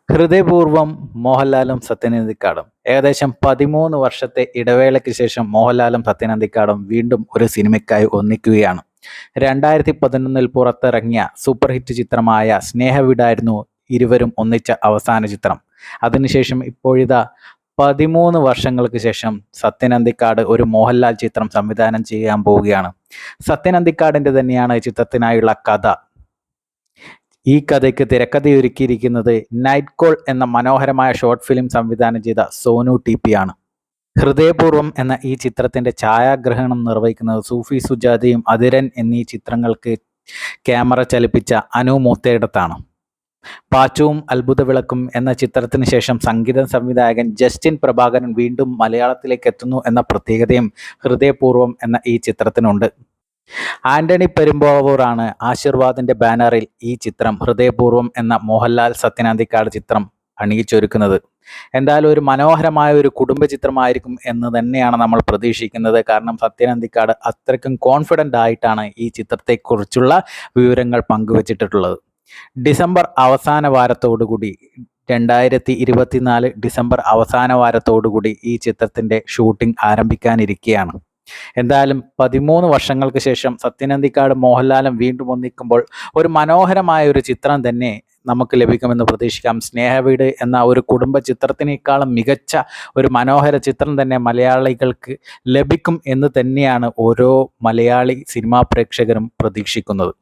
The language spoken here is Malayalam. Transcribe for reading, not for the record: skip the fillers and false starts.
ഹൃദയപൂർവ്വം മോഹൻലാലും സത്യനന്ദിക്കാടും ഏകദേശം 13 വർഷത്തെ ഇടവേളയ്ക്ക് ശേഷം മോഹൻലാലും സത്യനന്ദിക്കാടും വീണ്ടും ഒരു സിനിമയ്ക്കായി ഒന്നിക്കുകയാണ്. 2011 പുറത്തിറങ്ങിയ സൂപ്പർ ഹിറ്റ് ചിത്രമായ സ്നേഹവീടായിരുന്നു ഇരുവരും ഒന്നിച്ച അവസാന ചിത്രം. അതിനുശേഷം ഇപ്പോഴിതാ 13 വർഷങ്ങൾക്ക് ശേഷം സത്യനന്ദിക്കാട് ഒരു മോഹൻലാൽ ചിത്രം സംവിധാനം ചെയ്യാൻ പോവുകയാണ്. സത്യനന്ദിക്കാടിൻ്റെ തന്നെയാണ് ചിത്രത്തിനായുള്ള കഥ. ഈ കഥയ്ക്ക് തിരക്കഥയൊരുക്കിയിരിക്കുന്നത് നൈറ്റ് കോൾ എന്ന മനോഹരമായ ഷോർട്ട് ഫിലിം സംവിധാനം ചെയ്ത സോനു TP ആണ്. ഹൃദയപൂർവ്വം എന്ന ഈ ചിത്രത്തിൻ്റെ ഛായാഗ്രഹണം നിർവഹിക്കുന്നത് സൂഫി സുജാതയും അതിരൻ എന്നീ ചിത്രങ്ങൾക്ക് ക്യാമറ ചലിപ്പിച്ച അനു മൂത്തേടത്താണ്. പാച്ചുവും അത്ഭുത വിളക്കും എന്ന ചിത്രത്തിന് ശേഷം സംഗീത സംവിധായകൻ ജസ്റ്റിൻ പ്രഭാകരൻ വീണ്ടും മലയാളത്തിലേക്ക് എത്തുന്നു എന്ന പ്രത്യേകതയും ഹൃദയപൂർവ്വം എന്ന ഈ ചിത്രത്തിനുണ്ട്. ആന്റണി പെരുമ്പാവൂറാണ് ആശീർവാദിന്റെ ബാനറിൽ ഈ ചിത്രം ഹൃദയപൂർവ്വം എന്ന മോഹൻലാൽ സത്യനന്ദിക്കാട് ചിത്രം അണിയിച്ചൊരുക്കുന്നത്. എന്തായാലും ഒരു മനോഹരമായ ഒരു കുടുംബ ചിത്രമായിരിക്കും എന്ന് തന്നെയാണ് നമ്മൾ പ്രതീക്ഷിക്കുന്നത്. കാരണം സത്യനന്ദിക്കാട് അത്രയ്ക്കും കോൺഫിഡൻ്റ് ആയിട്ടാണ് ഈ ചിത്രത്തെക്കുറിച്ചുള്ള വിവരങ്ങൾ പങ്കുവച്ചിട്ടുള്ളത്. ഡിസംബർ അവസാന വാരത്തോടുകൂടി 2024 ഡിസംബർ അവസാന വാരത്തോടുകൂടി ഈ ചിത്രത്തിൻ്റെ ഷൂട്ടിംഗ് ആരംഭിക്കാനിരിക്കുകയാണ്. എന്തായാലും 13 വർഷങ്ങൾക്ക് ശേഷം സത്യനന്ദിക്കാട് മോഹൻലാലും വീണ്ടും ഒന്നിക്കുമ്പോൾ ഒരു മനോഹരമായ ഒരു ചിത്രം തന്നെ നമുക്ക് ലഭിക്കുമെന്ന് പ്രതീക്ഷിക്കാം. സ്നേഹവീട് എന്ന ഒരു കുടുംബ ചിത്രത്തിനേക്കാളും മികച്ച ഒരു മനോഹര ചിത്രം തന്നെ മലയാളികൾക്ക് ലഭിക്കും എന്ന് തന്നെയാണ് ഓരോ മലയാളി സിനിമാ പ്രേക്ഷകരും പ്രതീക്ഷിക്കുന്നത്.